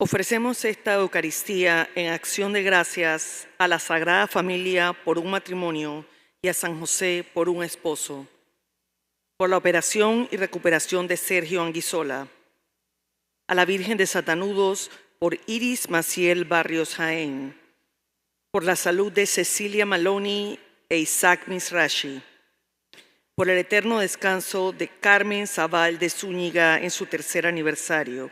Ofrecemos esta Eucaristía en acción de gracias a la Sagrada Familia por un matrimonio y a San José por un esposo, por la operación y recuperación de Sergio Anguissola, a la Virgen de Satanudos por Iris Maciel Barrios Jaén, por la salud de Cecilia Maloney e Isaac Misrachi, por el eterno descanso de Carmen Zabal de Zúñiga en su tercer aniversario,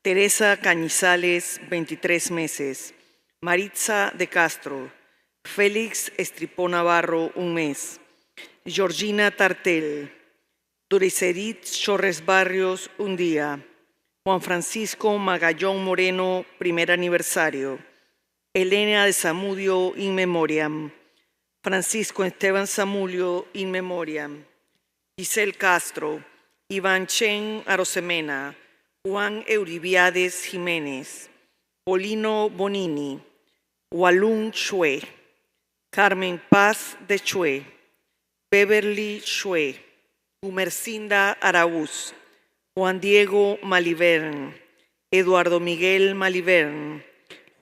Teresa Cañizales, 23 meses, Maritza de Castro, Félix Estripó Navarro, 1 mes, Georgina Tartel, Duricerit Chorres Barrios, 1 día, Juan Francisco Magallón Moreno, primer aniversario, Elena de Zamudio, in memoriam, Francisco Esteban Zamulio, in memoriam, Giselle Castro, Iván Chen Arosemena, Juan Euribiades Jiménez, Polino Bonini, Walun Chue, Carmen Paz de Chue, Beverly Chue, Gumercinda Araúz, Juan Diego Malivern, Eduardo Miguel Malivern,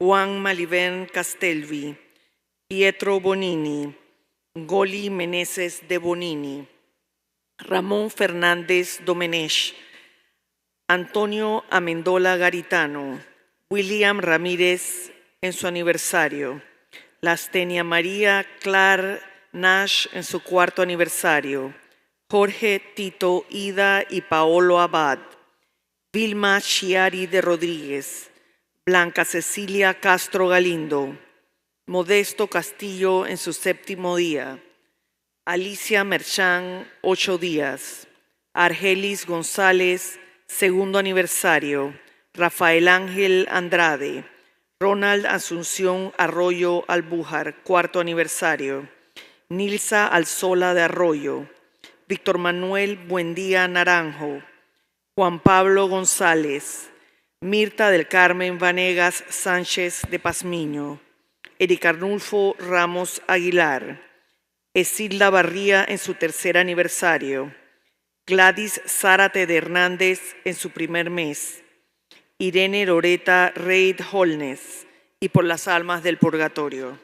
Juan Malivern Castelvi, Pietro Bonini, Goli Meneses de Bonini, Ramón Fernández Domenech, Antonio Amendola Garitano, William Ramírez en su aniversario, Lastenia María Clar Nash en su 4º aniversario, Jorge Tito Ida y Paolo Abad, Vilma Chiari de Rodríguez, Blanca Cecilia Castro Galindo, Modesto Castillo en su 7º día, Alicia Merchán, 8 días, Argelis González, 2º aniversario, Rafael Ángel Andrade, Ronald Asunción Arroyo Albújar, 4º aniversario, Nilsa Alzola de Arroyo, Víctor Manuel Buendía Naranjo, Juan Pablo González, Mirta del Carmen Vanegas Sánchez de Pazmiño, Eric Arnulfo Ramos Aguilar, Esilda Barría en su 3er aniversario, Gladys Zárate de Hernández en su 1er mes, Irene Loreta Reid Holnes, y por las almas del purgatorio.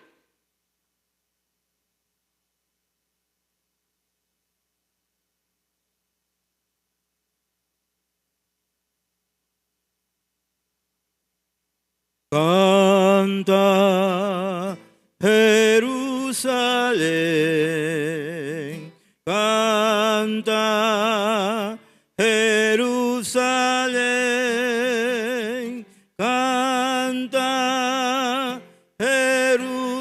Canta, Jerusalén, canta, Jerusalén, canta, Jerusalén.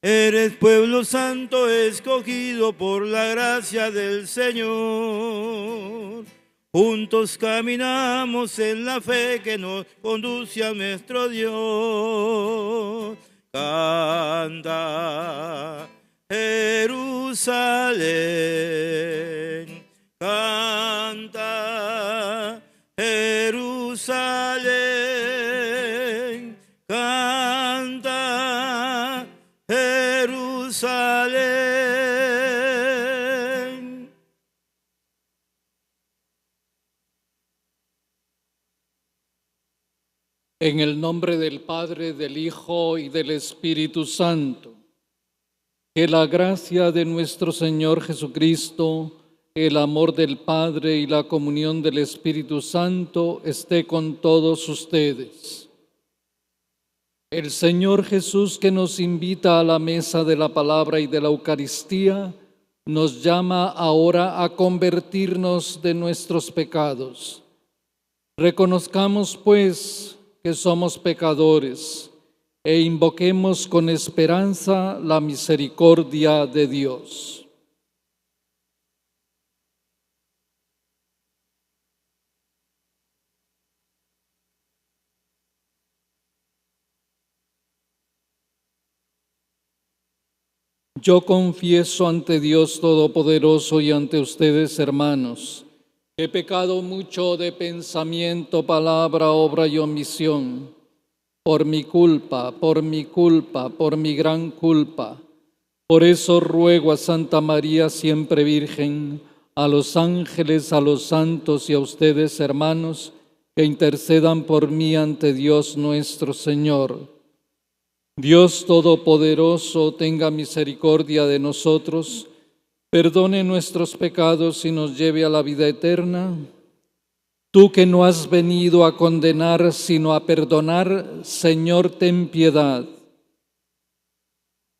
Eres pueblo santo escogido por la gracia del Señor. Juntos caminamos en la fe que nos conduce a nuestro Dios. Canta, Jerusalén, canta, Jerusalén, canta, Jerusalén. En el nombre del Padre, del Hijo y del Espíritu Santo. Que la gracia de nuestro Señor Jesucristo, el amor del Padre y la comunión del Espíritu Santo esté con todos ustedes. El Señor Jesús, que nos invita a la mesa de la palabra y de la Eucaristía, nos llama ahora a convertirnos de nuestros pecados. Reconozcamos, pues, que somos pecadores e invoquemos con esperanza la misericordia de Dios. Yo confieso ante Dios Todopoderoso y ante ustedes, hermanos, que he pecado mucho de pensamiento, palabra, obra y omisión, por mi culpa, por mi gran culpa. Por eso ruego a Santa María, siempre Virgen, a los ángeles, a los santos y a ustedes, hermanos, que intercedan por mí ante Dios nuestro Señor. Dios Todopoderoso, tenga misericordia de nosotros, perdone nuestros pecados y nos lleve a la vida eterna. Tú que no has venido a condenar, sino a perdonar, Señor, ten piedad.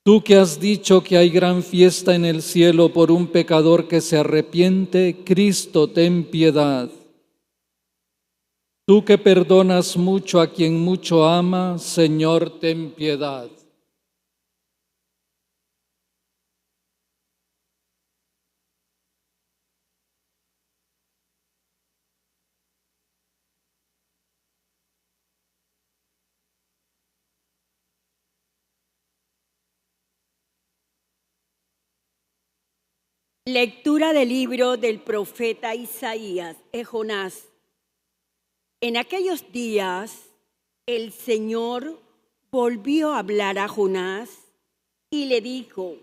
Tú que has dicho que hay gran fiesta en el cielo por un pecador que se arrepiente, Cristo, ten piedad. Tú que perdonas mucho a quien mucho ama, Señor, ten piedad. Lectura del libro del profeta Isaías, Jonás. En aquellos días, el Señor volvió a hablar a Jonás y le dijo: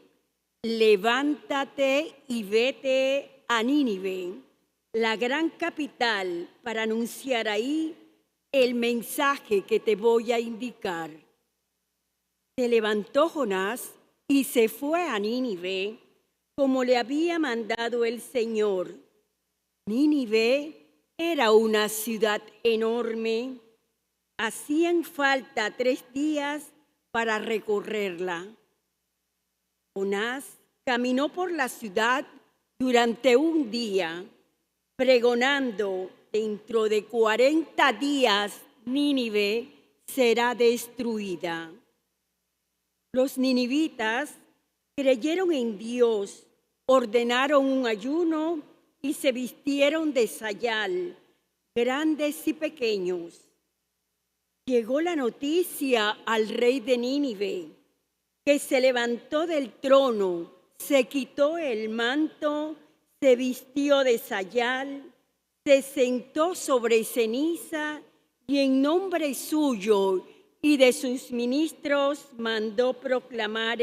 levántate y vete a Nínive, la gran capital, para anunciar ahí el mensaje que te voy a indicar. Se levantó Jonás y se fue a Nínive, como le había mandado el Señor. Nínive era una ciudad enorme. Hacían falta 3 días para recorrerla. Jonás caminó por la ciudad durante un día, pregonando: dentro de 40 días Nínive será destruida. Los ninivitas creyeron en Dios, ordenaron un ayuno y se vistieron de sayal, grandes y pequeños. Llegó la noticia al rey de Nínive, que se levantó del trono, se quitó el manto, se vistió de sayal, se sentó sobre ceniza y en nombre suyo y de sus ministros mandó proclamar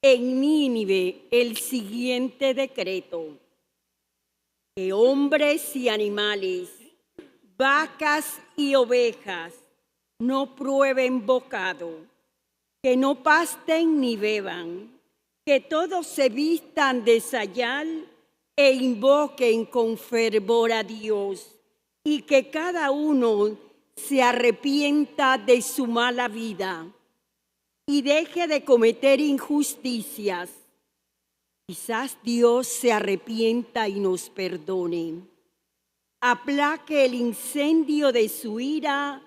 en Nínive el siguiente decreto: que hombres y animales, vacas y ovejas no prueben bocado, que no pasten ni beban, que todos se vistan de sayal e invoquen con fervor a Dios, y que cada uno se arrepienta de su mala vida y deje de cometer injusticias. Quizás Dios se arrepienta y nos perdone, aplaque el incendio de su ira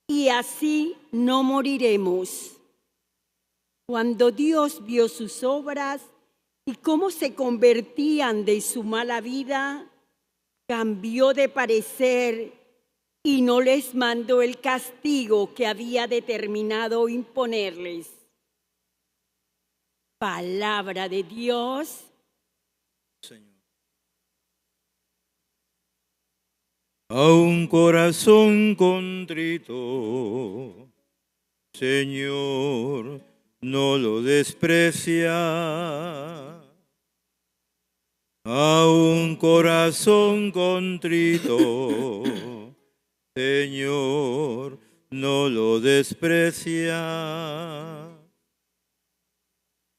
y así no moriremos. Cuando Dios vio sus obras y cómo se convertían de su mala vida, cambió de parecer y no les mandó el castigo que había determinado imponerles. Palabra de Dios. Señor. A un corazón contrito, Señor, no lo desprecia. A un corazón contrito, Señor, no lo desprecia.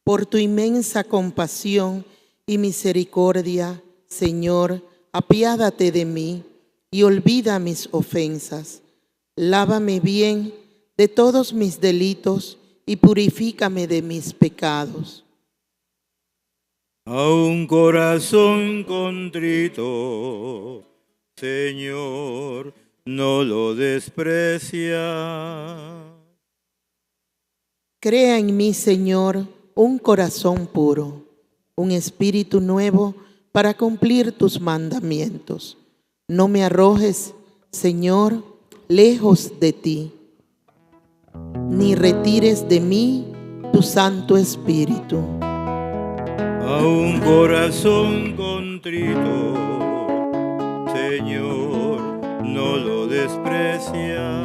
Por tu inmensa compasión y misericordia, Señor, apiádate de mí y olvida mis ofensas. Lávame bien de todos mis delitos y purifícame de mis pecados. A un corazón contrito, Señor, no lo desprecia. Crea en mí, Señor, un corazón puro, un espíritu nuevo para cumplir tus mandamientos. No me arrojes, Señor, lejos de ti, ni retires de mí tu Santo Espíritu. A un corazón contrito, Señor, no lo desprecia.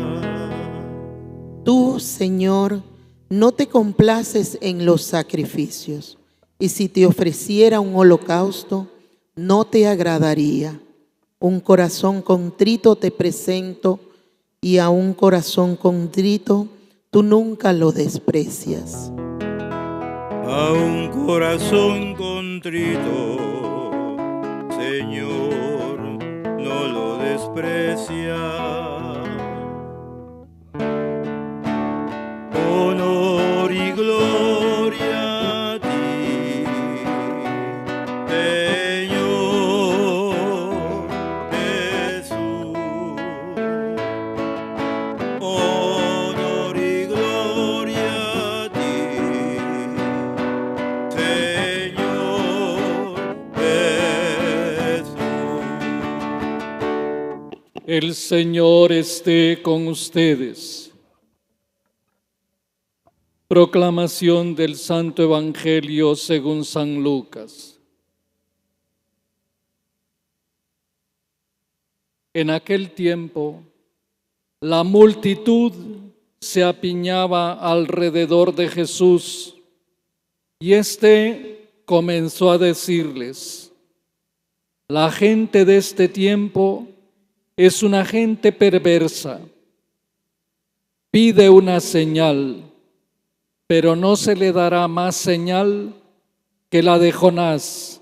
Tú, Señor, no te complaces en los sacrificios, y si te ofreciera un holocausto, no te agradaría. Un corazón contrito te presento, y a un corazón contrito tú nunca lo desprecias. A un corazón contrito, Señor, no lo desprecia. Honor y gloria a ti, Señor Jesús. Honor y gloria a ti, Señor Jesús. El Señor esté con ustedes. Proclamación del Santo Evangelio según San Lucas. En aquel tiempo, la multitud se apiñaba alrededor de Jesús, y éste comenzó a decirles: la gente de este tiempo es una gente perversa. Pide una señal, pero no se le dará más señal que la de Jonás.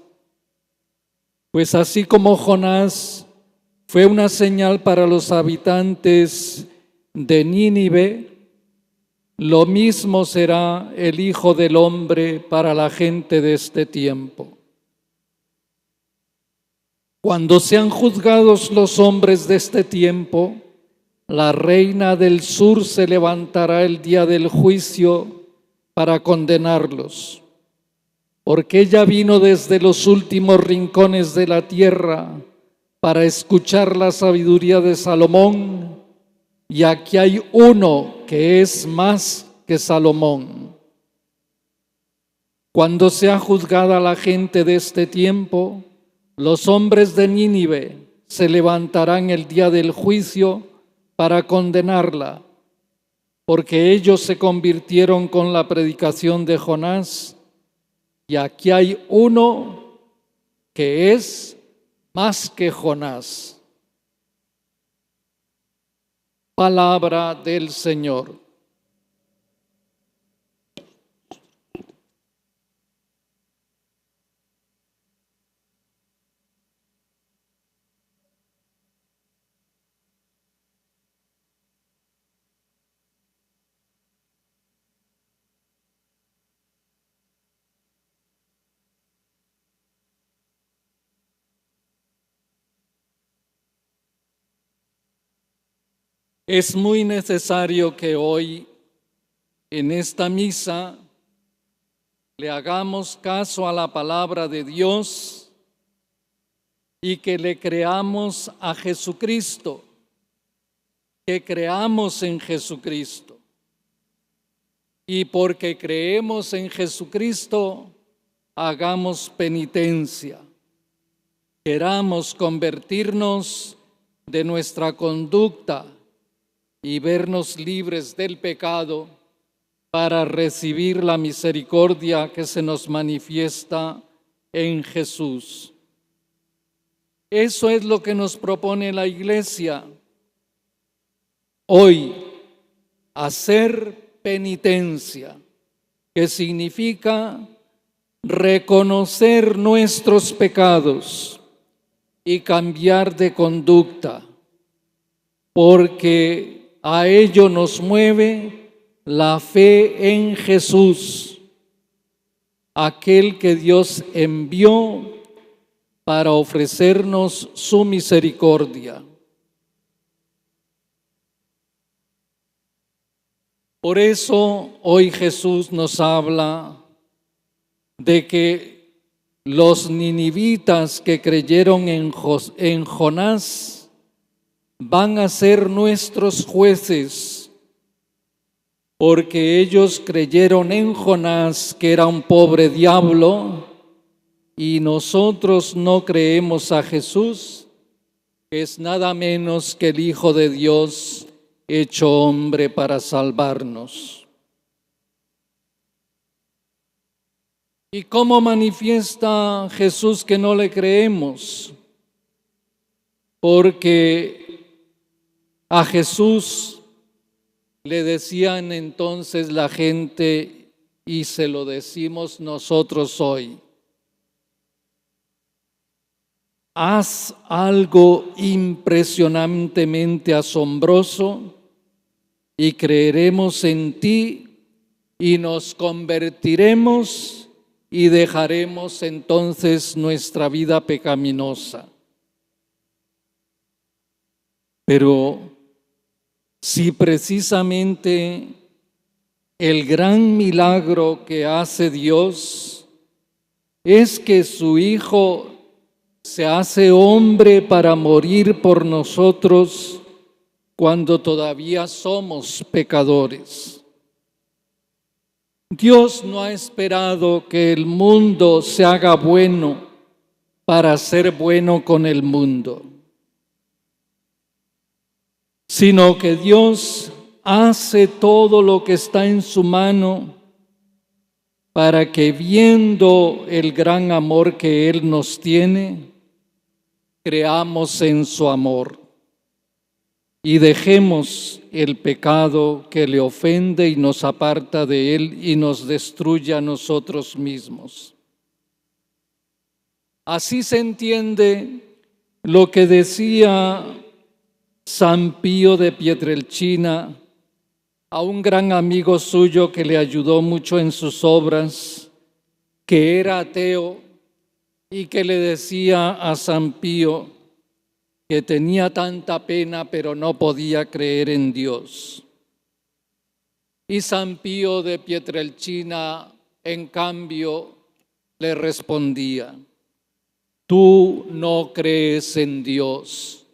Pues así como Jonás fue una señal para los habitantes de Nínive, lo mismo será el Hijo del Hombre para la gente de este tiempo. Cuando sean juzgados los hombres de este tiempo, la reina del sur se levantará el día del juicio para condenarlos, porque ella vino desde los últimos rincones de la tierra para escuchar la sabiduría de Salomón, y aquí hay uno que es más que Salomón. Cuando sea juzgada la gente de este tiempo, los hombres de Nínive se levantarán el día del juicio para condenarla, porque ellos se convirtieron con la predicación de Jonás, y aquí hay uno que es más que Jonás. Palabra del Señor. Es muy necesario que hoy, en esta misa, le hagamos caso a la palabra de Dios y que le creamos a Jesucristo, que creamos en Jesucristo. Y porque creemos en Jesucristo, hagamos penitencia. Queramos convertirnos de nuestra conducta y vernos libres del pecado para recibir la misericordia que se nos manifiesta en Jesús. Eso es lo que nos propone la Iglesia hoy, hacer penitencia, que significa reconocer nuestros pecados y cambiar de conducta, porque a ello nos mueve la fe en Jesús, aquel que Dios envió para ofrecernos su misericordia. Por eso hoy Jesús nos habla de que los ninivitas que creyeron en Jonás van a ser nuestros jueces, porque ellos creyeron en Jonás, que era un pobre diablo, y nosotros no creemos a Jesús, que es nada menos que el Hijo de Dios hecho hombre para salvarnos. ¿Y cómo manifiesta Jesús que no le creemos? Porque a Jesús le decían entonces la gente, y se lo decimos nosotros hoy: haz algo impresionantemente asombroso y creeremos en ti y nos convertiremos y dejaremos entonces nuestra vida pecaminosa. Pero si precisamente el gran milagro que hace Dios es que su Hijo se hace hombre para morir por nosotros cuando todavía somos pecadores. Dios no ha esperado que el mundo se haga bueno para ser bueno con el mundo, sino que Dios hace todo lo que está en su mano para que, viendo el gran amor que Él nos tiene, creamos en su amor y dejemos el pecado que le ofende y nos aparta de Él y nos destruye a nosotros mismos. Así se entiende lo que decía San Pío de Pietrelcina a un gran amigo suyo que le ayudó mucho en sus obras, que era ateo, y que le decía a San Pío que tenía tanta pena pero no podía creer en Dios. Y San Pío de Pietrelcina, en cambio, le respondía: tú no crees en Dios,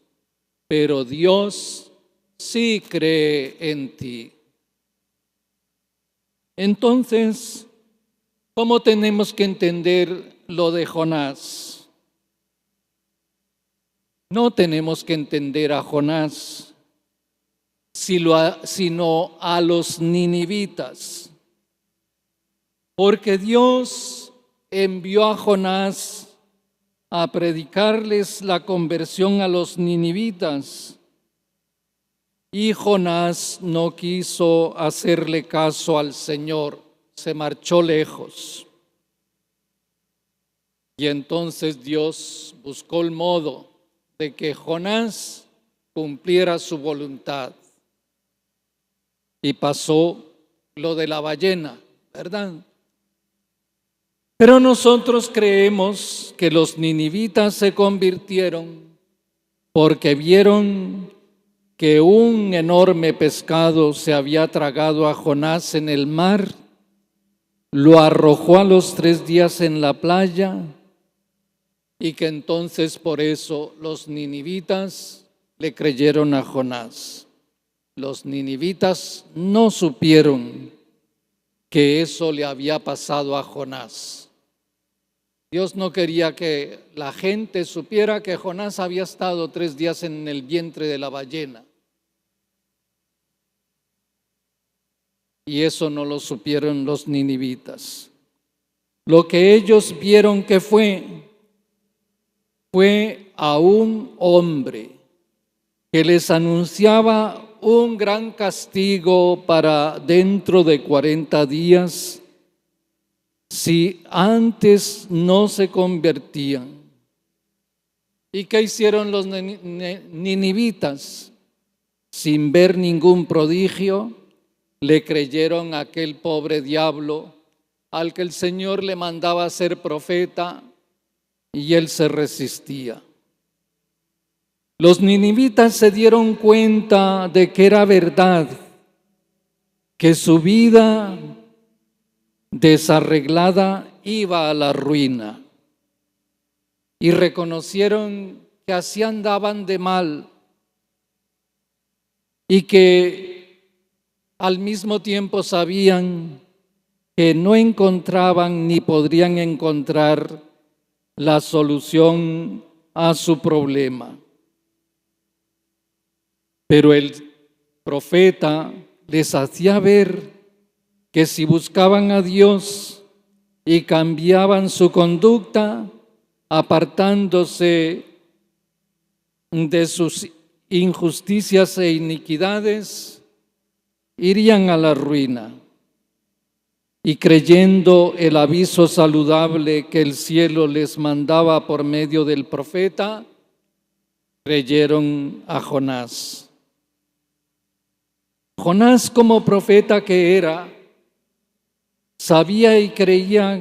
pero Dios sí cree en ti. Entonces, ¿cómo tenemos que entender lo de Jonás? No tenemos que entender a Jonás, sino a los ninivitas, porque Dios envió a Jonás a predicarles la conversión a los ninivitas, y Jonás no quiso hacerle caso al Señor, se marchó lejos. Y entonces Dios buscó el modo de que Jonás cumpliera su voluntad. Y pasó lo de la ballena, ¿verdad? Pero nosotros creemos que los ninivitas se convirtieron porque vieron que un enorme pescado se había tragado a Jonás en el mar, lo arrojó a los 3 días en la playa, y que entonces por eso los ninivitas le creyeron a Jonás. Los ninivitas no supieron que eso le había pasado a Jonás. Dios no quería que la gente supiera que Jonás había estado 3 días en el vientre de la ballena. Y eso no lo supieron los ninivitas. Lo que ellos vieron que fue a un hombre que les anunciaba un gran castigo para dentro de 40 días si antes no se convertían. ¿Y qué hicieron los ninivitas? Sin ver ningún prodigio, le creyeron a aquel pobre diablo al que el Señor le mandaba ser profeta, y él se resistía. Los ninivitas se dieron cuenta de que era verdad, que su vida desarreglada iba a la ruina, y reconocieron que así andaban de mal y que al mismo tiempo sabían que no encontraban ni podrían encontrar la solución a su problema. Pero el profeta les hacía ver que si buscaban a Dios, y cambiaban su conducta, apartándose de sus injusticias e iniquidades, irían a la ruina. Y creyendo el aviso saludable que el cielo les mandaba por medio del profeta, creyeron a Jonás. Jonás, como profeta que era, sabía y creía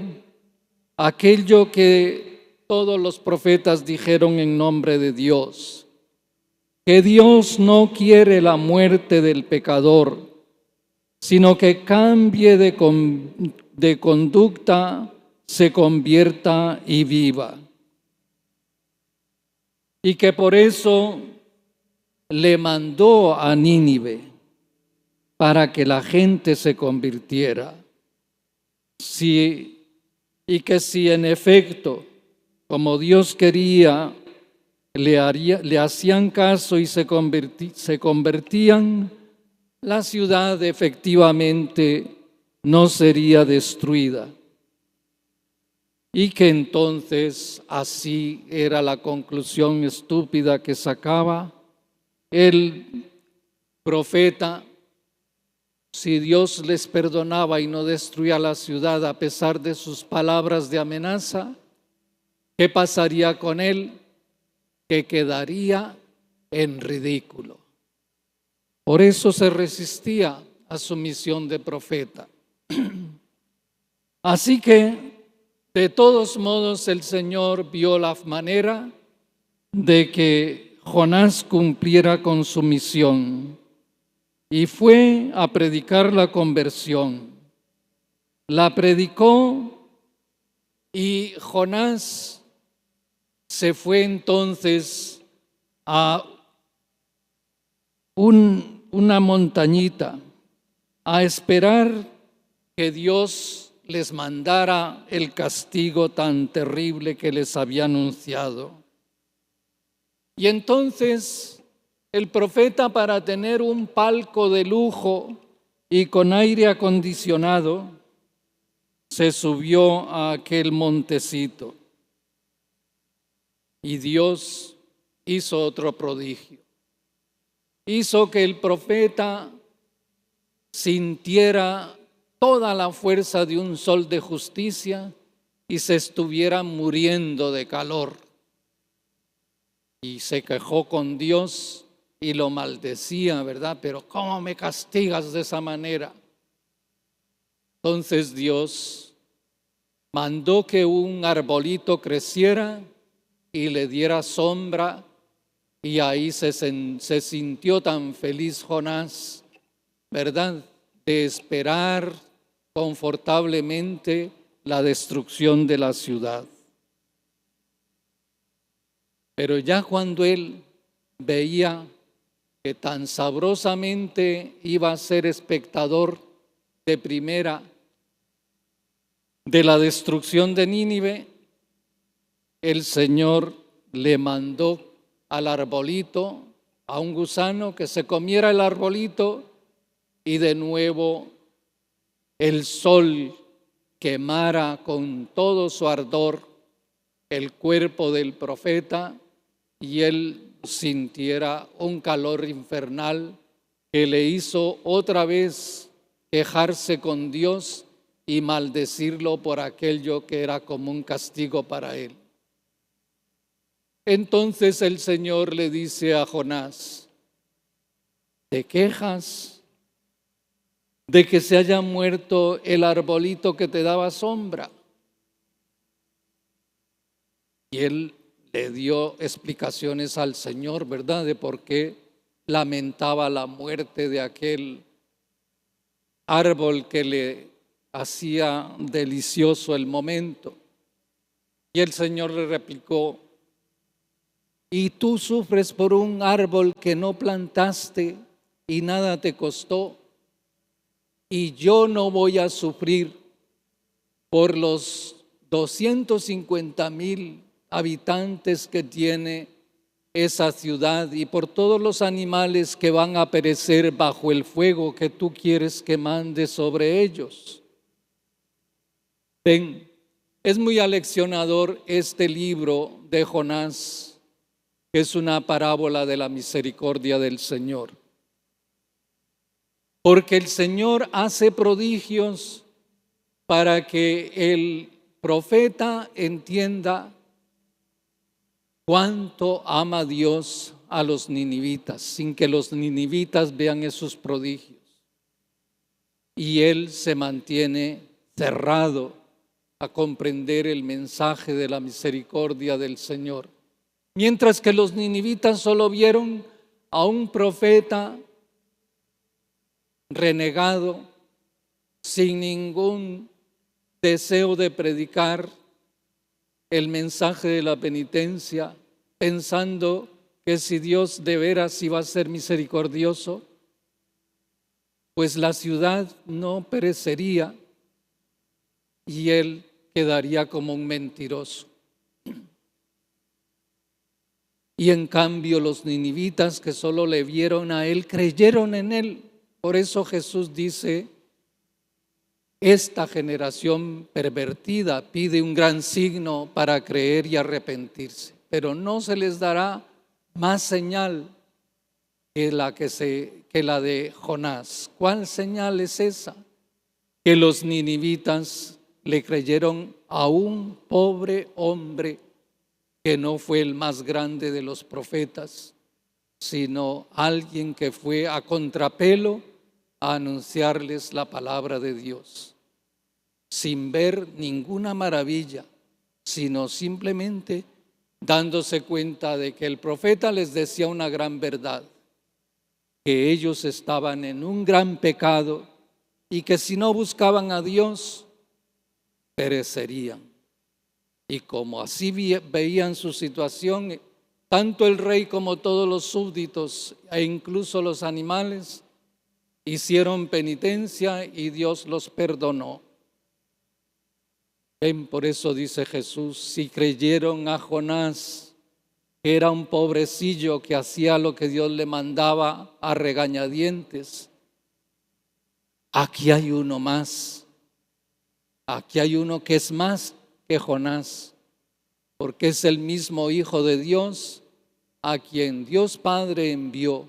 aquello que todos los profetas dijeron en nombre de Dios, que Dios no quiere la muerte del pecador, sino que cambie de conducta, se convierta y viva. Y que por eso le mandó a Nínive para que la gente se convirtiera. Y que si en efecto, como Dios quería, le hacían caso y se convertían, la ciudad efectivamente no sería destruida. Y que entonces así era la conclusión estúpida que sacaba el profeta. Si Dios les perdonaba y no destruía la ciudad a pesar de sus palabras de amenaza, ¿qué pasaría con él? Que quedaría en ridículo. Por eso se resistía a su misión de profeta. Así que, de todos modos, el Señor vio la manera de que Jonás cumpliera con su misión y fue a predicar la conversión. La predicó y Jonás se fue entonces a una montañita a esperar que Dios les mandara el castigo tan terrible que les había anunciado. Y entonces el profeta, para tener un palco de lujo y con aire acondicionado, se subió a aquel montecito. Y Dios hizo otro prodigio. Hizo que el profeta sintiera toda la fuerza de un sol de justicia y se estuviera muriendo de calor. Y se quejó con Dios y lo maldecía, ¿verdad? Pero ¿cómo me castigas de esa manera? Entonces Dios mandó que un arbolito creciera y le diera sombra, y ahí se sintió tan feliz Jonás, ¿verdad?, de esperar confortablemente la destrucción de la ciudad. Pero ya cuando él veía que tan sabrosamente iba a ser espectador de primera de la destrucción de Nínive, el Señor le mandó al arbolito, a un gusano, que se comiera el arbolito, y de nuevo el sol quemara con todo su ardor el cuerpo del profeta y él sintiera un calor infernal que le hizo otra vez quejarse con Dios y maldecirlo por aquello que era como un castigo para él. Entonces el Señor le dice a Jonás: ¿te quejas de que se haya muerto el arbolito que te daba sombra? Y él le dio explicaciones al Señor, ¿verdad?, de por qué lamentaba la muerte de aquel árbol que le hacía delicioso el momento. Y el Señor le replicó: ¿y tú sufres por un árbol que no plantaste y nada te costó? Y yo no voy a sufrir por los 250,000 habitantes que tiene esa ciudad y por todos los animales que van a perecer bajo el fuego que tú quieres que mande sobre ellos. Ven, Es muy aleccionador este libro de Jonás, que es una parábola de la misericordia del Señor. Porque el Señor hace prodigios para que el profeta entienda cuánto ama Dios a los ninivitas, sin que los ninivitas vean esos prodigios. Y él se mantiene cerrado a comprender el mensaje de la misericordia del Señor. Mientras que los ninivitas solo vieron a un profeta renegado, sin ningún deseo de predicar el mensaje de la penitencia, pensando que si Dios de veras iba a ser misericordioso, pues la ciudad no perecería y él quedaría como un mentiroso. Y en cambio los ninivitas, que solo le vieron a él, creyeron en él. Por eso Jesús dice: esta generación pervertida pide un gran signo para creer y arrepentirse, pero no se les dará más señal que la de Jonás. ¿Cuál señal es esa? Que los ninivitas le creyeron a un pobre hombre que no fue el más grande de los profetas, sino alguien que fue a contrapelo a anunciarles la palabra de Dios, sin ver ninguna maravilla, sino simplemente dándose cuenta de que el profeta les decía una gran verdad, que ellos estaban en un gran pecado y que si no buscaban a Dios, perecerían. Y como así veían su situación, tanto el rey como todos los súbditos e incluso los animales hicieron penitencia y Dios los perdonó. Ven, por eso dice Jesús: si creyeron a Jonás, que era un pobrecillo que hacía lo que Dios le mandaba a regañadientes, aquí hay uno más. Aquí hay uno que es más que Jonás, porque es el mismo Hijo de Dios a quien Dios Padre envió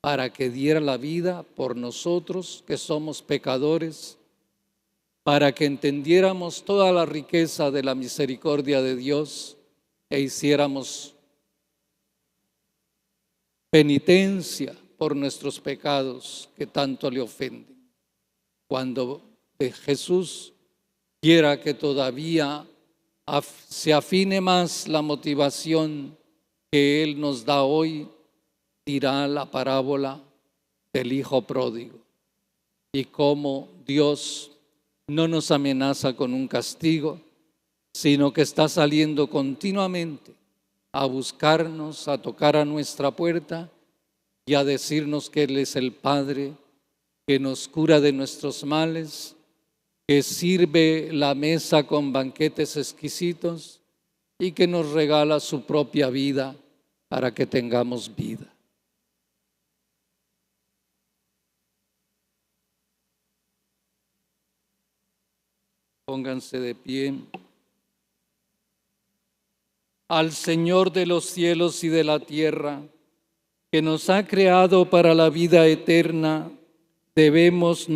para que diera la vida por nosotros que somos pecadores, para que entendiéramos toda la riqueza de la misericordia de Dios e hiciéramos penitencia por nuestros pecados que tanto le ofenden. Cuando Jesús quiera que todavía se afine más la motivación que Él nos da hoy, dirá la parábola del Hijo pródigo y cómo Dios no nos amenaza con un castigo, sino que está saliendo continuamente a buscarnos, a tocar a nuestra puerta y a decirnos que Él es el Padre, que nos cura de nuestros males, que sirve la mesa con banquetes exquisitos y que nos regala su propia vida para que tengamos vida. Pónganse de pie. Al Señor de los cielos y de la tierra, que nos ha creado para la vida eterna, elevemos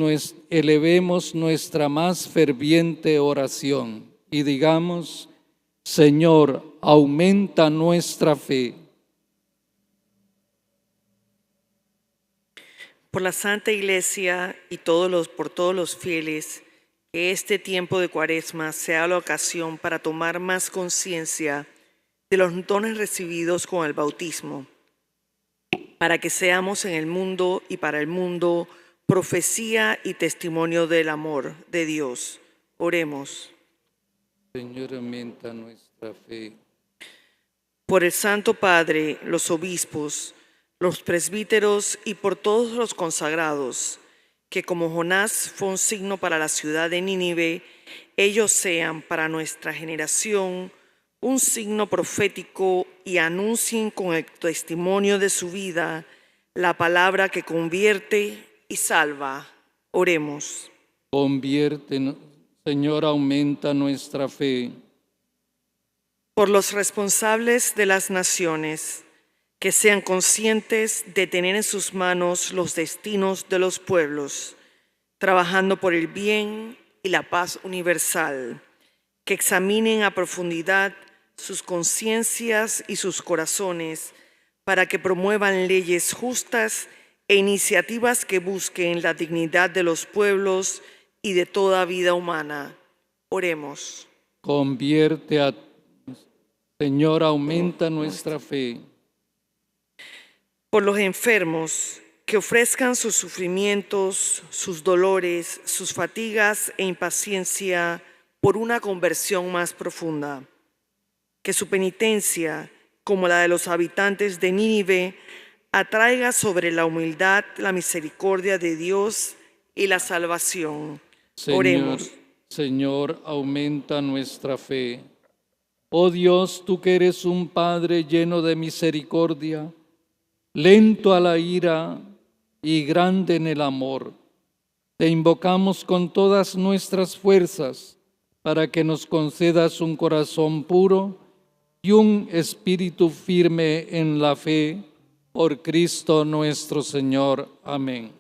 nuestra más ferviente oración y digamos: Señor, aumenta nuestra fe. Por la Santa Iglesia y por todos los fieles, que este tiempo de Cuaresma sea la ocasión para tomar más conciencia de los dones recibidos con el bautismo, para que seamos en el mundo y para el mundo profecía y testimonio del amor de Dios. Oremos. Señor, aumenta nuestra fe. Por el Santo Padre, los obispos, los presbíteros y por todos los consagrados, que como Jonás fue un signo para la ciudad de Nínive, ellos sean para nuestra generación un signo profético y anuncien con el testimonio de su vida la palabra que convierte y salva. Oremos. Conviértenos, Señor, aumenta nuestra fe. Por los responsables de las naciones, que sean conscientes de tener en sus manos los destinos de los pueblos, trabajando por el bien y la paz universal, que examinen a profundidad sus conciencias y sus corazones para que promuevan leyes justas e iniciativas que busquen la dignidad de los pueblos y de toda vida humana. Oremos. Convierte a Señor, aumenta nuestra fe. Por los enfermos, que ofrezcan sus sufrimientos, sus dolores, sus fatigas e impaciencia por una conversión más profunda. Que su penitencia, como la de los habitantes de Nínive, atraiga sobre la humildad la misericordia de Dios y la salvación. Oremos. Señor, aumenta nuestra fe. Oh Dios, tú que eres un Padre lleno de misericordia, lento a la ira y grande en el amor, te invocamos con todas nuestras fuerzas para que nos concedas un corazón puro y un espíritu firme en la fe, por Cristo nuestro Señor. Amén.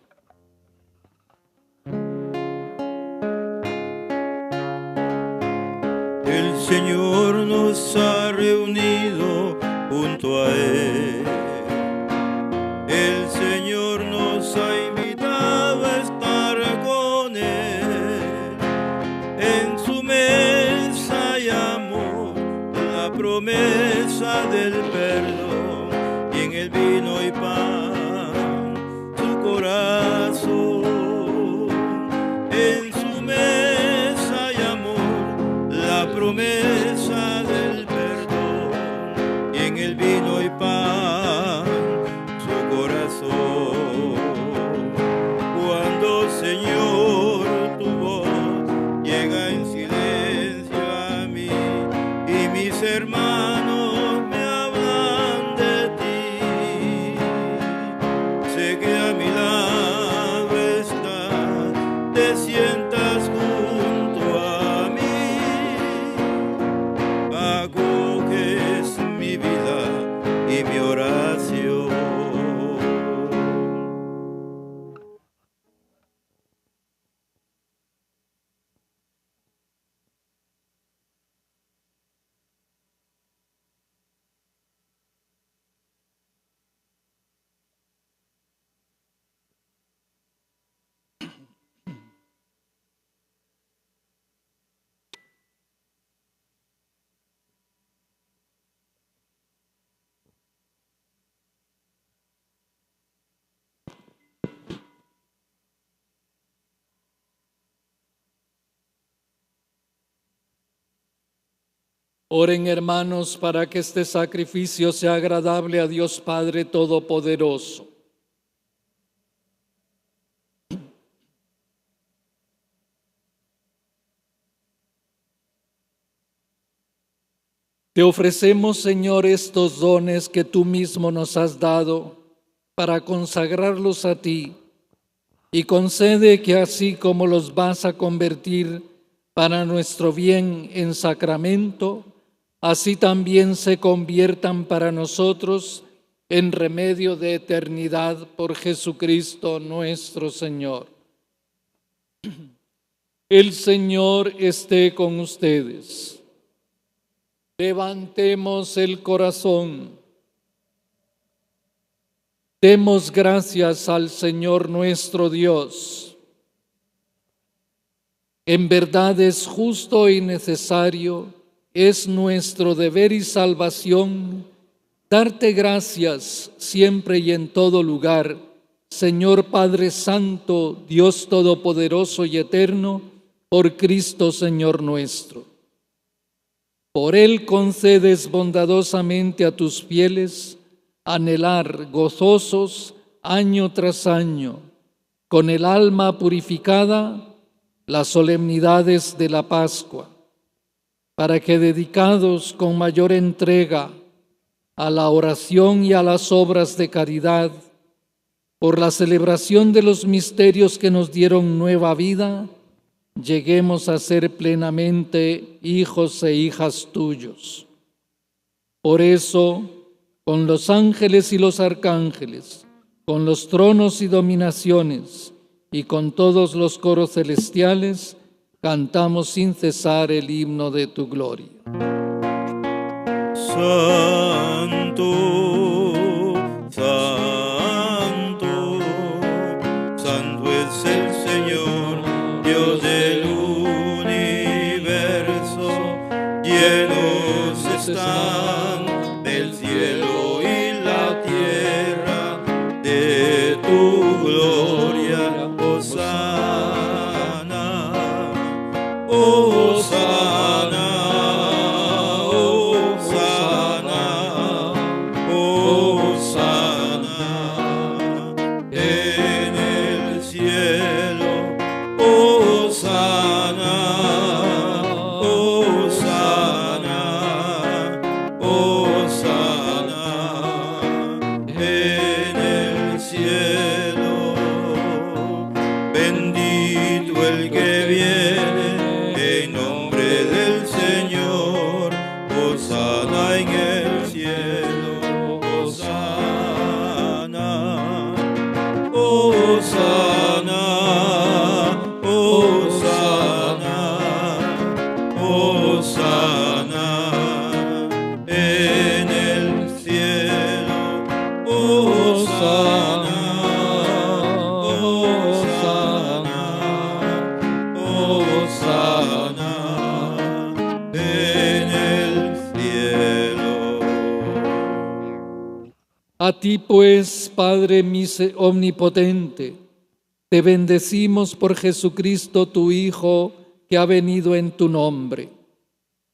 El Señor nos ha reunido junto a Él. El Señor nos ha invitado a estar con Él. En su mesa hay amor, la promesa del perdón, y en el vino y pan, su corazón. En su mesa hay amor, la promesa del perdón, y en el vino y pan, su corazón. Cuando, Señor, tu voz llega en silencio a mí y mis hermanos me hablan de ti, sé que a mi lado estás, te sientas junto a mí, acoges mi vida y mi oración. Oren, hermanos, para que este sacrificio sea agradable a Dios Padre Todopoderoso. Te ofrecemos, Señor, estos dones que tú mismo nos has dado para consagrarlos a ti, y concede que así como los vas a convertir para nuestro bien en sacramento, así también se conviertan para nosotros en remedio de eternidad por Jesucristo nuestro Señor. El Señor esté con ustedes. Levantemos el corazón. Demos gracias al Señor nuestro Dios. En verdad es justo y necesario, es nuestro deber y salvación, darte gracias siempre y en todo lugar, Señor Padre Santo, Dios Todopoderoso y Eterno, por Cristo Señor nuestro. Por Él concedes bondadosamente a tus fieles anhelar gozosos año tras año, con el alma purificada, las solemnidades de la Pascua, para que dedicados con mayor entrega a la oración y a las obras de caridad, por la celebración de los misterios que nos dieron nueva vida, lleguemos a ser plenamente hijos e hijas tuyos. Por eso, con los ángeles y los arcángeles, con los tronos y dominaciones, y con todos los coros celestiales, cantamos sin cesar el himno de tu gloria. Santo, santo, santo es el Señor, Dios del universo. Llenos están el cielo y la tierra de tu gloria. Hosana, Hosana. A ti, pues, Padre omnipotente, te bendecimos por Jesucristo, tu Hijo, que ha venido en tu nombre.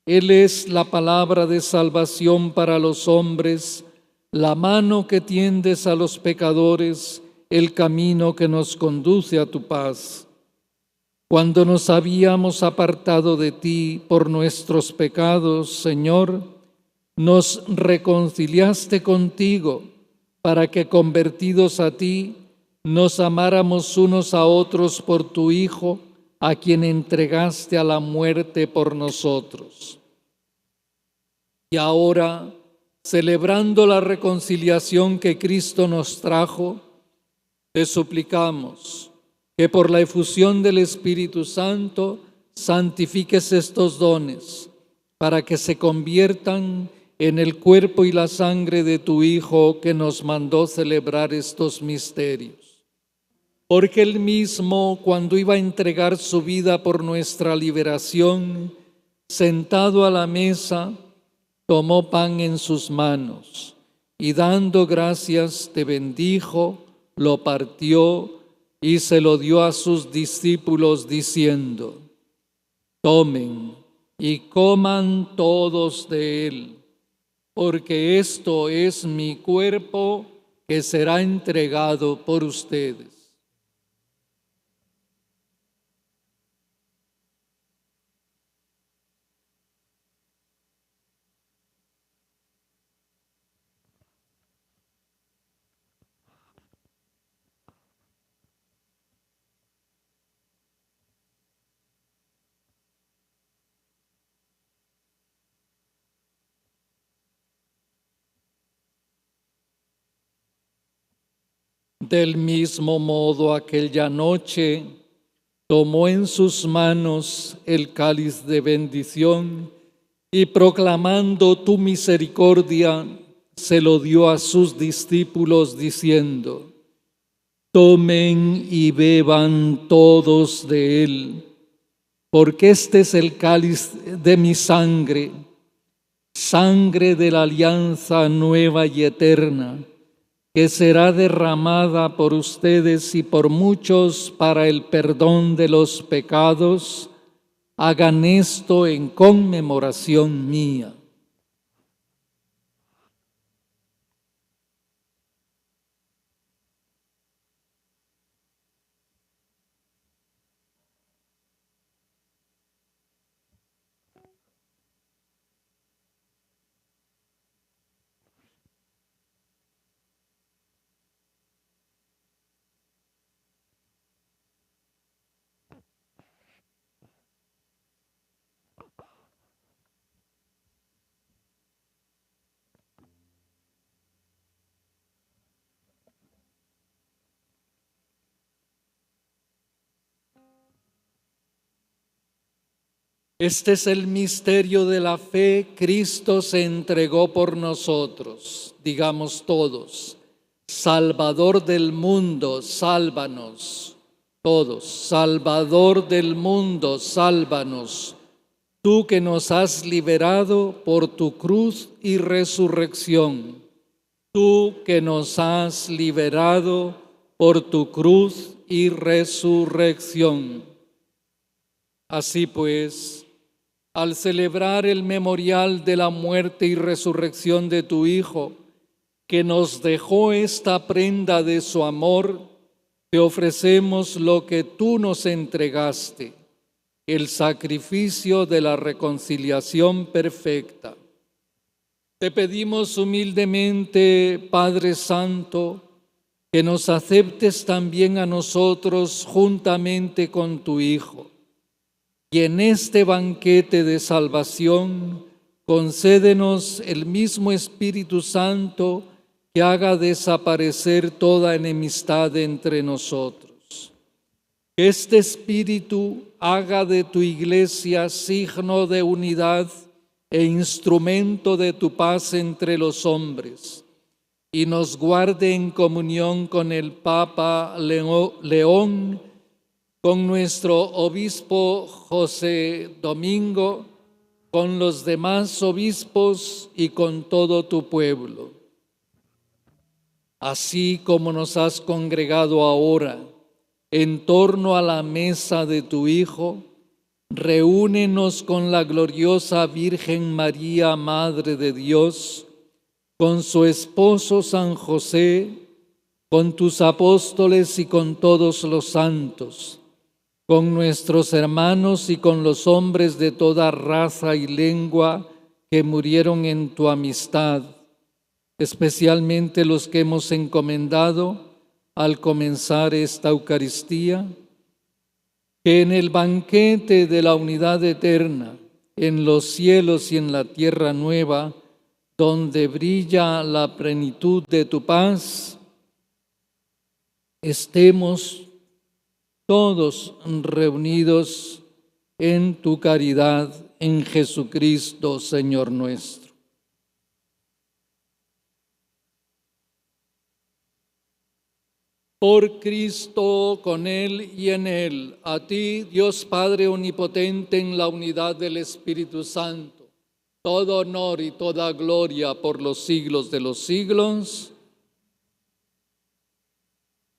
Él es la palabra de salvación para los hombres, la mano que tiendes a los pecadores, el camino que nos conduce a tu paz. Cuando nos habíamos apartado de ti por nuestros pecados, Señor, nos reconciliaste contigo, para que, convertidos a ti, nos amáramos unos a otros por tu Hijo, a quien entregaste a la muerte por nosotros. Y ahora, celebrando la reconciliación que Cristo nos trajo, te suplicamos que por la efusión del Espíritu Santo santifiques estos dones, para que se conviertan en el cuerpo y la sangre de tu Hijo, que nos mandó celebrar estos misterios. Porque Él mismo, cuando iba a entregar su vida por nuestra liberación, sentado a la mesa, tomó pan en sus manos y, dando gracias, te bendijo, lo partió y se lo dio a sus discípulos, diciendo: tomen y coman todos de él, porque esto es mi cuerpo que será entregado por ustedes. Del mismo modo, aquella noche tomó en sus manos el cáliz de bendición y, proclamando tu misericordia, se lo dio a sus discípulos, diciendo: tomen y beban todos de él, porque este es el cáliz de mi sangre, sangre de la alianza nueva y eterna, que será derramada por ustedes y por muchos para el perdón de los pecados. Hagan esto en conmemoración mía. Este es el misterio de la fe. Cristo se entregó por nosotros. Digamos todos: Salvador del mundo, sálvanos. Todos: Salvador del mundo, sálvanos. Tú que nos has liberado por tu cruz y resurrección. Tú que nos has liberado por tu cruz y resurrección. Así pues, al celebrar el memorial de la muerte y resurrección de tu Hijo, que nos dejó esta prenda de su amor, te ofrecemos lo que tú nos entregaste, el sacrificio de la reconciliación perfecta. Te pedimos humildemente, Padre Santo, que nos aceptes también a nosotros juntamente con tu Hijo. Y en este banquete de salvación, concédenos el mismo Espíritu Santo que haga desaparecer toda enemistad entre nosotros. Que este Espíritu haga de tu Iglesia signo de unidad e instrumento de tu paz entre los hombres, y nos guarde en comunión con el Papa León, con nuestro obispo José Domingo, con los demás obispos y con todo tu pueblo. Así como nos has congregado ahora en torno a la mesa de tu Hijo, reúnenos con la gloriosa Virgen María, Madre de Dios, con su esposo San José, con tus apóstoles y con todos los santos, con nuestros hermanos y con los hombres de toda raza y lengua que murieron en tu amistad, especialmente los que hemos encomendado al comenzar esta Eucaristía, que en el banquete de la unidad eterna, en los cielos y en la tierra nueva, donde brilla la plenitud de tu paz, estemos todos reunidos en tu caridad en Jesucristo, Señor nuestro. Por Cristo, con Él y en Él, a ti, Dios Padre omnipotente, en la unidad del Espíritu Santo, todo honor y toda gloria por los siglos de los siglos.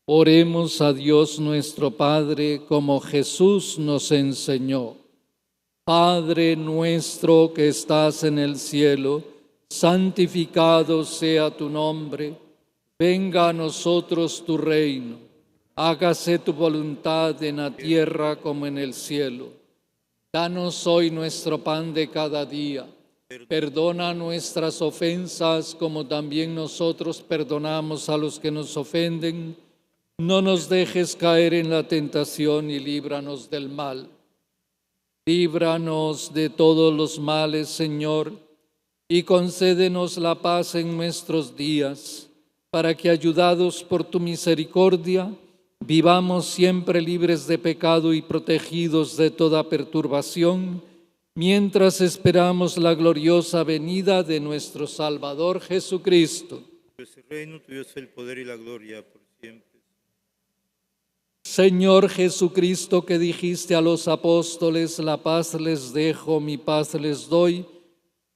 Oremos a Dios nuestro Padre como Jesús nos enseñó. Padre nuestro que estás en el cielo, santificado sea tu nombre. Venga a nosotros tu reino. Hágase tu voluntad en la tierra como en el cielo. Danos hoy nuestro pan de cada día. Perdona nuestras ofensas como también nosotros perdonamos a los que nos ofenden. No nos dejes caer en la tentación y líbranos del mal. Líbranos de todos los males, Señor, y concédenos la paz en nuestros días, para que, ayudados por tu misericordia, vivamos siempre libres de pecado y protegidos de toda perturbación, mientras esperamos la gloriosa venida de nuestro Salvador Jesucristo. Tuyo es el reino, tuyo es el poder y la gloria por siempre. Señor Jesucristo, que dijiste a los apóstoles: la paz les dejo, mi paz les doy,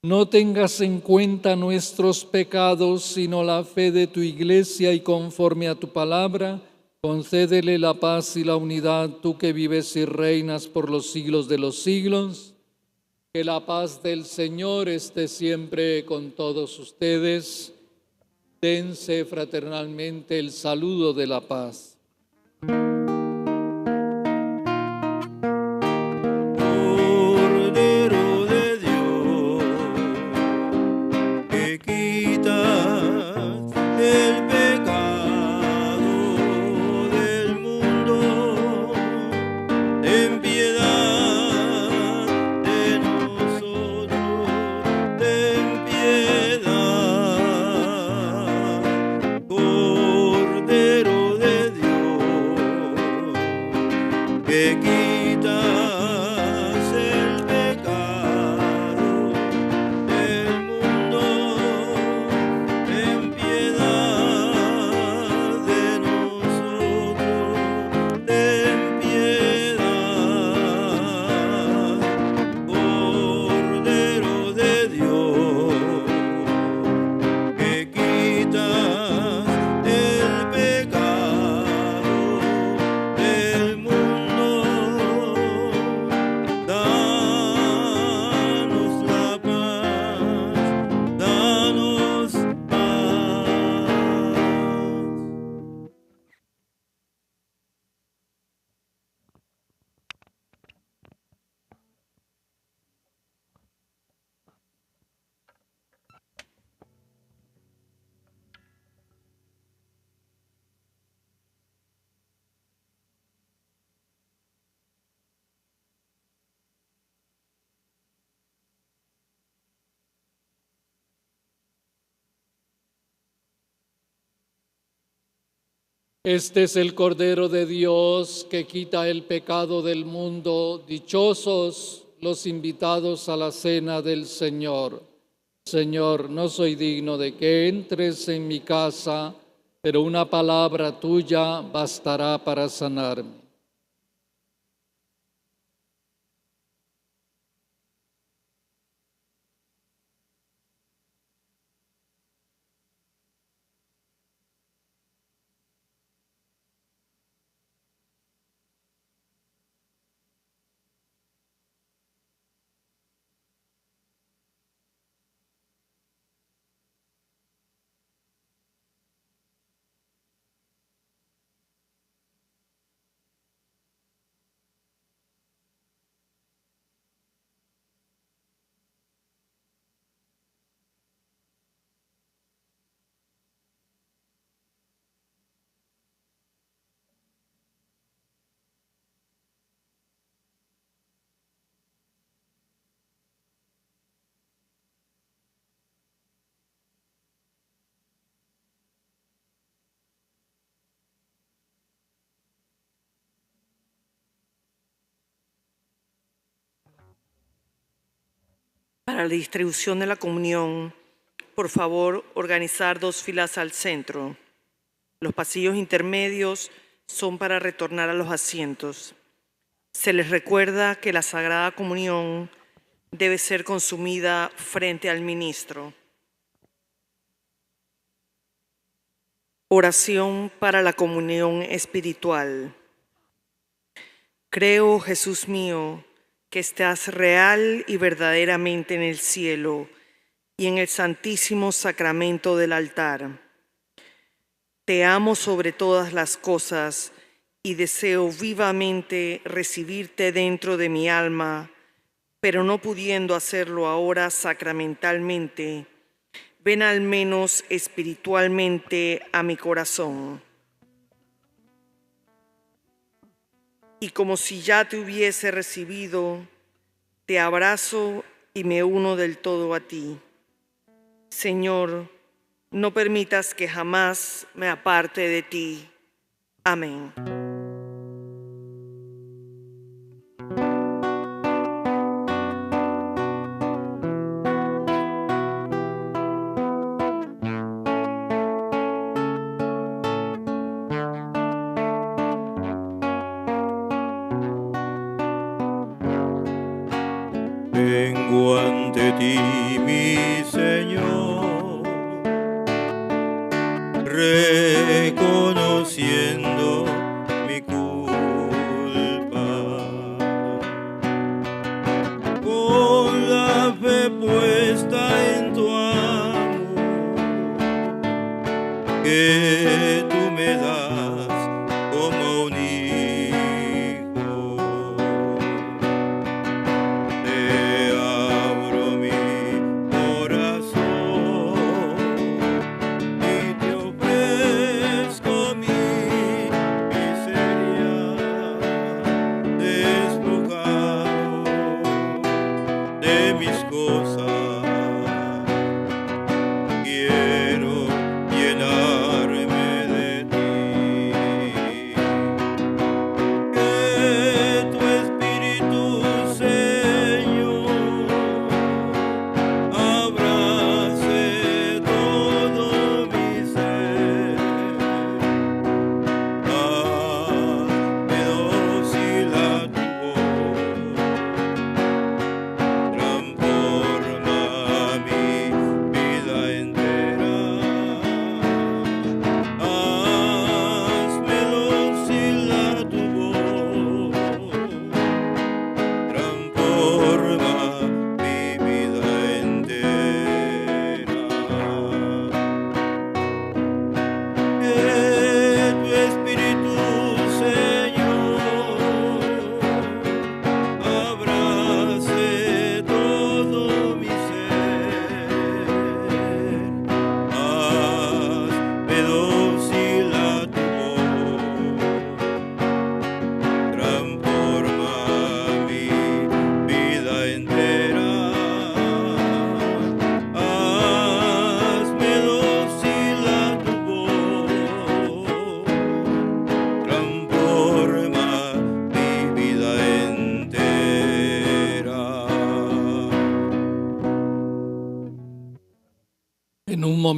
no tengas en cuenta nuestros pecados, sino la fe de tu Iglesia, y conforme a tu palabra, concédele la paz y la unidad, tú que vives y reinas por los siglos de los siglos. Que la paz del Señor esté siempre con todos ustedes. Dense fraternalmente el saludo de la paz. Cordero de Dios, que quitas el pecado del mundo, ten piedad de nosotros, ten piedad. Cordero de Dios, Este es el Cordero de Dios que quita el pecado del mundo. Dichosos los invitados a la cena del Señor. Señor, no soy digno de que entres en mi casa, pero una palabra tuya bastará para sanarme. Para la distribución de la comunión, por favor, organizar 2 filas al centro. Los pasillos intermedios son para retornar a los asientos. Se les recuerda que la Sagrada Comunión debe ser consumida frente al ministro. Oración para la comunión espiritual. Creo, Jesús mío, que estás real y verdaderamente en el cielo y en el santísimo sacramento del altar. Te amo sobre todas las cosas y deseo vivamente recibirte dentro de mi alma, pero no pudiendo hacerlo ahora sacramentalmente, ven al menos espiritualmente a mi corazón. Y como si ya te hubiese recibido, te abrazo y me uno del todo a ti. Señor, no permitas que jamás me aparte de ti. Amén. Vengo ante ti, mi Señor, reconociendo mi culpa. Con la fe puesta en tu amor, que tú me das como un hijo. Te abro mi corazón y te ofrezco mi miseria, despojado de mis cosas. Quiero llenarme de ti.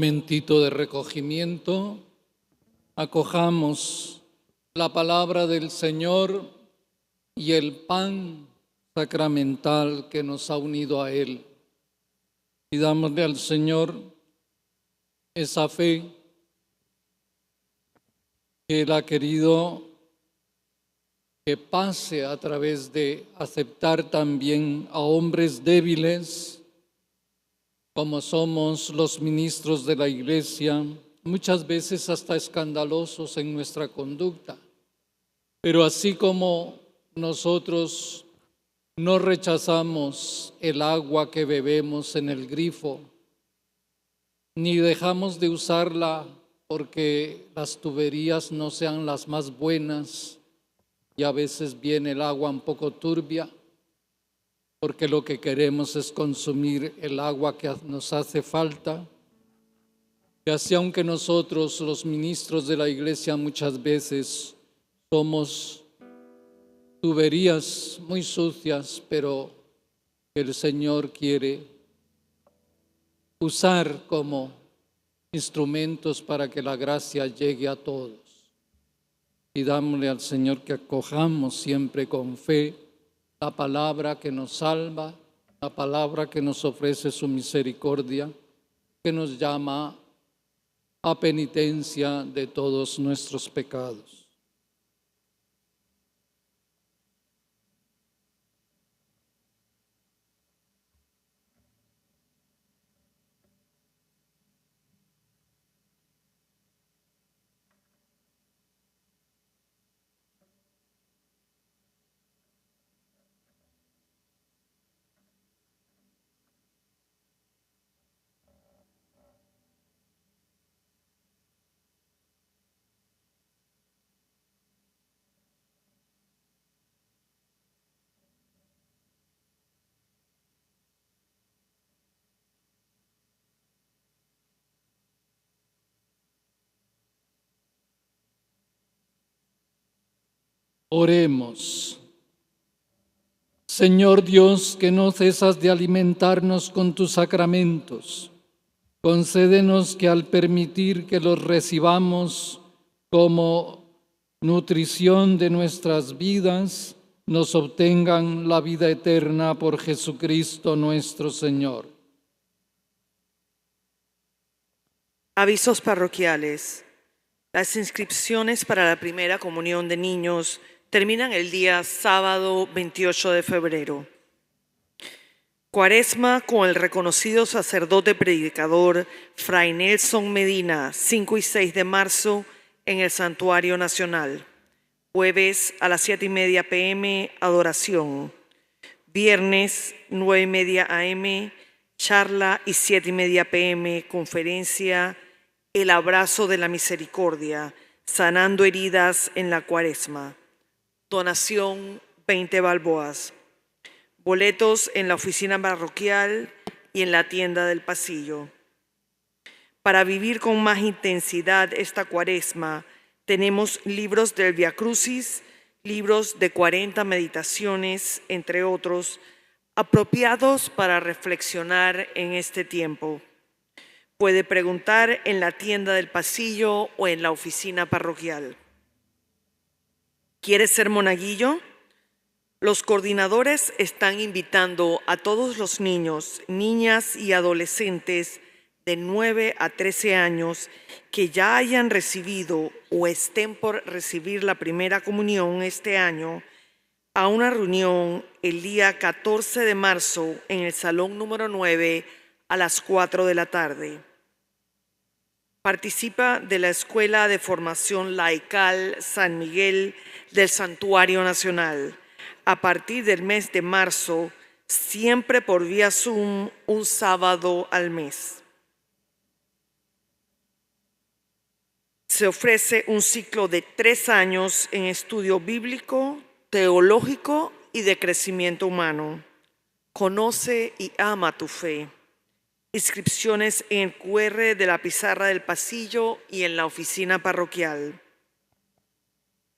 momentito de recogimiento, acojamos la palabra del Señor y el pan sacramental que nos ha unido a Él. Pidámosle al Señor esa fe que Él ha querido que pase a través de aceptar también a hombres débiles, como somos los ministros de la Iglesia, muchas veces hasta escandalosos en nuestra conducta. Pero así como nosotros no rechazamos el agua que bebemos en el grifo, ni dejamos de usarla porque las tuberías no sean las más buenas y a veces viene el agua un poco turbia, porque lo que queremos es consumir el agua que nos hace falta. Y así, aunque nosotros, los ministros de la Iglesia, muchas veces somos tuberías muy sucias, pero que el Señor quiere usar como instrumentos para que la gracia llegue a todos. Pidámosle al Señor que acojamos siempre con fe la palabra que nos salva, la palabra que nos ofrece su misericordia, que nos llama a penitencia de todos nuestros pecados. Oremos. Señor Dios, que no cesas de alimentarnos con tus sacramentos, concédenos que al permitir que los recibamos como nutrición de nuestras vidas, nos obtengan la vida eterna por Jesucristo nuestro Señor. Avisos parroquiales. Las inscripciones para la primera comunión de niños terminan el día sábado 28 de febrero. Cuaresma con el reconocido sacerdote predicador Fray Nelson Medina, 5 y 6 de marzo en el Santuario Nacional. Jueves a las 7:30 p.m. adoración. Viernes 9:30 a.m. charla y 7:30 p.m. conferencia El abrazo de la misericordia, sanando heridas en la Cuaresma. Donación 20 balboas. Boletos en la oficina parroquial y en la tienda del pasillo. Para vivir con más intensidad esta Cuaresma, tenemos libros del Via Crucis, libros de 40 meditaciones, entre otros, apropiados para reflexionar en este tiempo. Puede preguntar en la tienda del pasillo o en la oficina parroquial. ¿Quieres ser monaguillo? Los coordinadores están invitando a todos los niños, niñas y adolescentes de 9 a 13 años que ya hayan recibido o estén por recibir la primera comunión este año a una reunión el día 14 de marzo en el salón número 9 a las 4 de la tarde. Participa de la Escuela de Formación Laical San Miguel del Santuario Nacional a partir del mes de marzo, siempre por vía Zoom, un sábado al mes. Se ofrece un ciclo de 3 años en estudio bíblico, teológico y de crecimiento humano. Conoce y ama tu fe. Inscripciones en el QR de la pizarra del pasillo y en la oficina parroquial.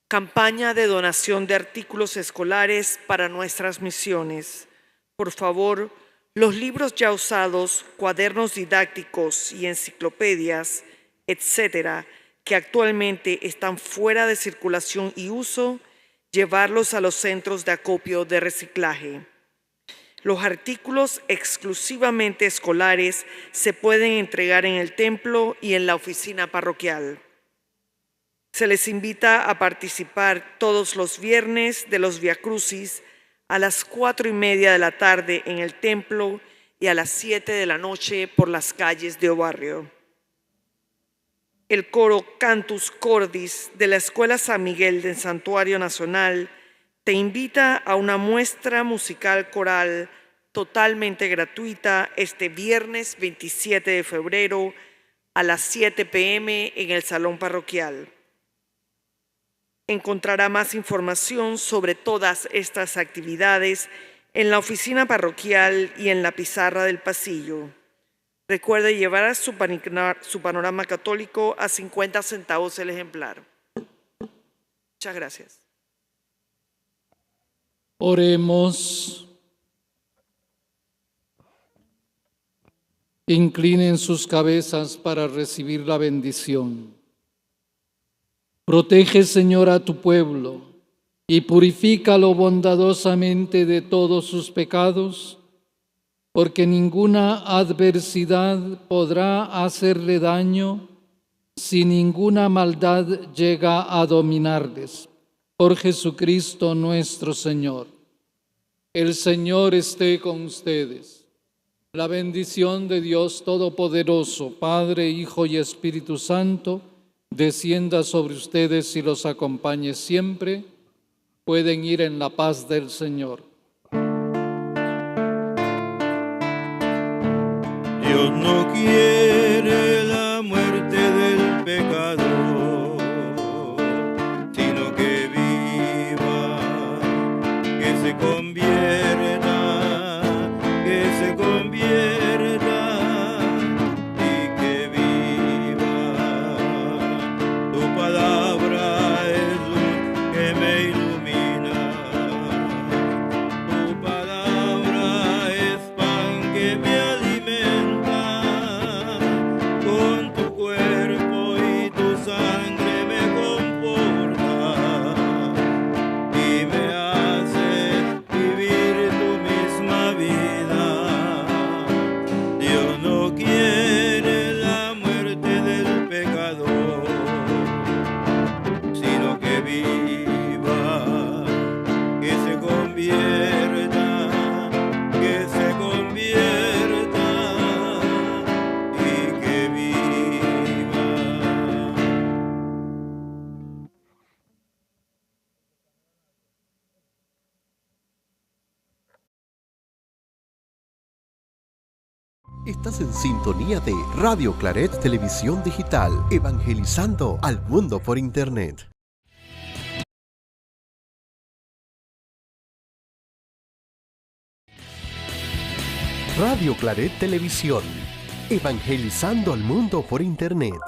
Campaña de donación de artículos escolares para nuestras misiones. Por favor, Los libros ya usados, cuadernos didácticos y enciclopedias, etcétera, que actualmente están fuera de circulación y uso, llevarlos a los centros de acopio de reciclaje. Los artículos exclusivamente escolares se pueden entregar en el templo y en la oficina parroquial. Se les invita a participar todos los viernes de los viacrucis a las 4:30 de la tarde en el templo y a las 7 de la noche por las calles de Obarrio. El coro Cantus Cordis de la Escuela San Miguel del Santuario Nacional te invita a una muestra musical coral totalmente gratuita este viernes 27 de febrero a las 7 p.m. en el Salón Parroquial. Encontrará más información sobre todas estas actividades en la oficina parroquial y en la pizarra del pasillo. Recuerde llevar su panorama católico a 50 centavos el ejemplar. Muchas gracias. Oremos. Inclinen sus cabezas para recibir la bendición. Protege, Señor, a tu pueblo y purifícalo bondadosamente de todos sus pecados, porque ninguna adversidad podrá hacerle daño si ninguna maldad llega a dominarles. Por Jesucristo nuestro Señor. El Señor esté con ustedes. La bendición de Dios Todopoderoso, Padre, Hijo y Espíritu Santo, descienda sobre ustedes y los acompañe siempre. Pueden ir en la paz del Señor. Dios no quiere la muerte del pecador, sino que viva, que se convierta, y que viva. Tu palabra es luz que me ilumina, tu palabra es pan que me alimenta, con tu cuerpo y tu sangre me conforta y me hace vivir tu misma vida. Dios no quiere la muerte del pecador, sino que viva, que se convierta, y que viva. Estás en sintonía de Radio Claret Televisión Digital, evangelizando al mundo por Internet. Radio Claret Televisión, evangelizando al mundo por Internet.